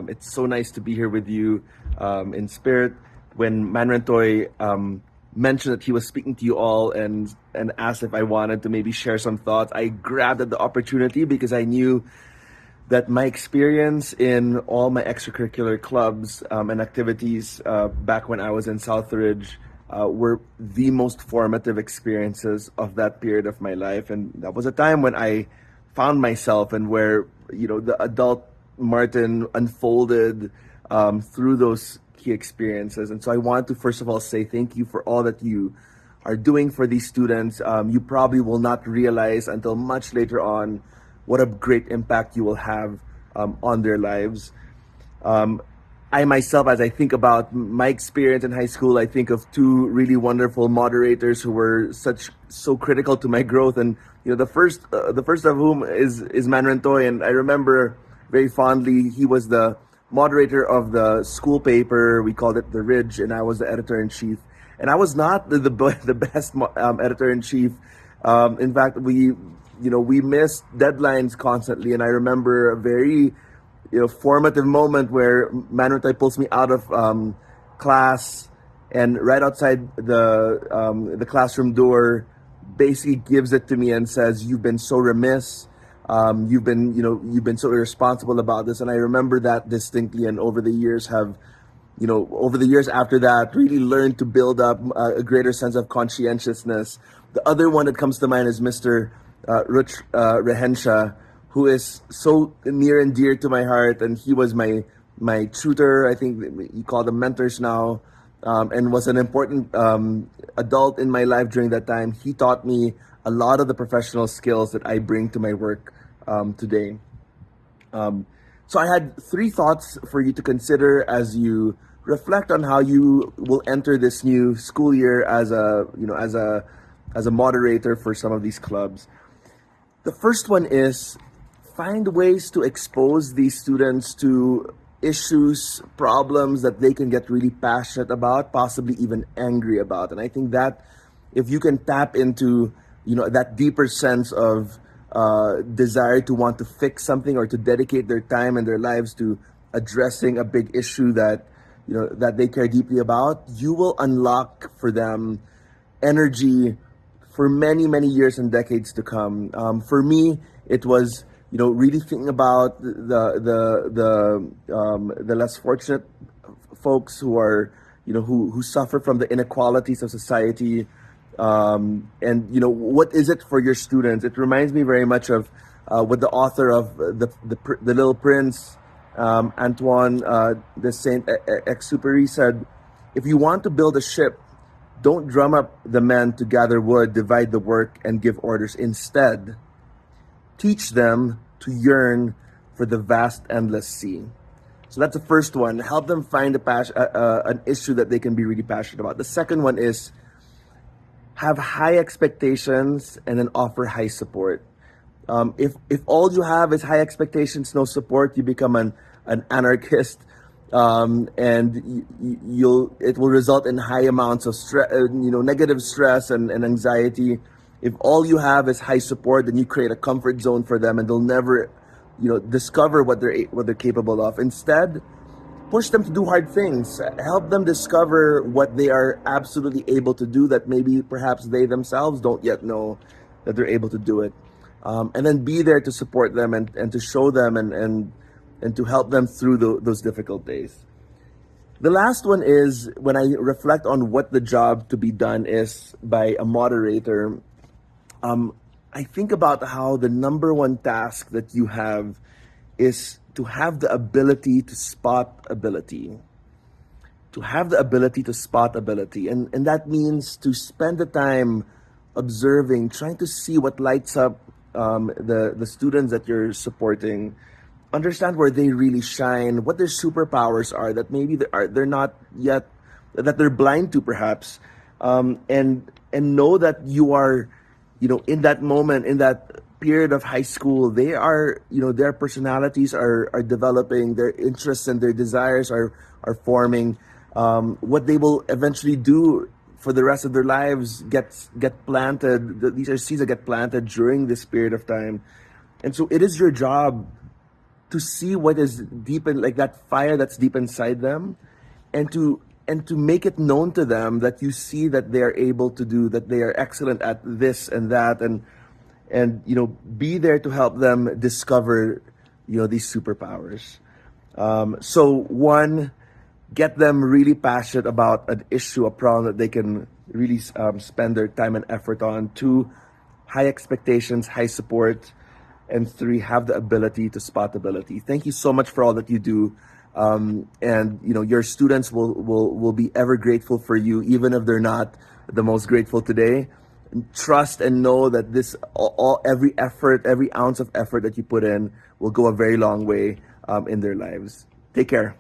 It's so nice to be here with you in spirit. When Manrentoy mentioned that he was speaking to you all and asked if I wanted to maybe share some thoughts, I grabbed at the opportunity because I knew that my experience in all my extracurricular clubs and activities back when I was in Southridge were the most formative experiences of that period of my life. And that was a time when I found myself and where, the adult Martin unfolded through those key experiences. And so I want to first of all say thank you for all that you are doing for these students. You probably will not realize until much later on what a great impact you will have on their lives. I myself, as I think about my experience in high school, I think of two really wonderful moderators who were so critical to my growth. And the first of whom is Manrentoy, and I remember very fondly he was the moderator of the school paper. We called it The Ridge, and I was the editor-in-chief. And I was not the best editor-in-chief. In fact, we missed deadlines constantly, and I remember a very formative moment where Manrentoy pulls me out of class, and right outside the classroom door, basically gives it to me and says, "You've been so remiss. You've been so irresponsible about this." And I remember that distinctly, and over the years after that, really learned to build up a greater sense of conscientiousness. The other one that comes to mind is Mr. Ruch Rehensha, who is so near and dear to my heart, and he was my tutor. I think you call them mentors now, and was an important adult in my life during that time. He taught me a lot of the professional skills that I bring to my work today. So I had three thoughts for you to consider as you reflect on how you will enter this new school year as a moderator for some of these clubs. The first one is find ways to expose these students to issues, problems that they can get really passionate about, possibly even angry about. And I think that if you can tap into that deeper sense of desire to want to fix something or to dedicate their time and their lives to addressing a big issue that they care deeply about, you will unlock for them energy for many, many years and decades to come. For me, it was really thinking about the less fortunate folks who are who suffer from the inequalities of society. And what is it for your students? It reminds me very much of what the author of the Little Prince, Antoine de Saint-Exupéry said: "If you want to build a ship, don't drum up the men to gather wood, divide the work, and give orders. Instead, teach them to yearn for the vast, endless sea." So that's the first one. Help them find an issue that they can be really passionate about. The second one is have high expectations and then offer high support. If all you have is high expectations, no support, you become an anarchist, and it will result in high amounts of stress, negative stress and anxiety. If all you have is high support, then you create a comfort zone for them, and they'll never, discover what they're capable of. Instead, push them to do hard things. Help them discover what they are absolutely able to do that maybe perhaps they themselves don't yet know that they're able to do it. And then be there to support them and to show them and to help them through those difficult days. The last one is when I reflect on what the job to be done is by a moderator. I think about how the number one task that you have is to have the ability to spot ability. To have the ability to spot ability. And that means to spend the time observing, trying to see what lights up the students that you're supporting. Understand where they really shine, what their superpowers are that maybe they're not yet, that they're blind to perhaps. And know that you are in that moment, in that period of high school, they are, their personalities are developing, their interests and their desires are forming. What they will eventually do for the rest of their lives get planted. These are seeds that get planted during this period of time. And so it is your job to see what is deep in, like, that fire that's deep inside them, and to make it known to them that you see that they are able to do, that they are excellent at this and that, and be there to help them discover these superpowers. So one, get them really passionate about an issue, a problem that they can really spend their time and effort on. Two, high expectations, high support. And three, have the ability to spot ability. Thank you so much for all that you do. And your students will be ever grateful for you, even if they're not the most grateful today. Trust and know that every effort, every ounce of effort that you put in will go a very long way in their lives. Take care.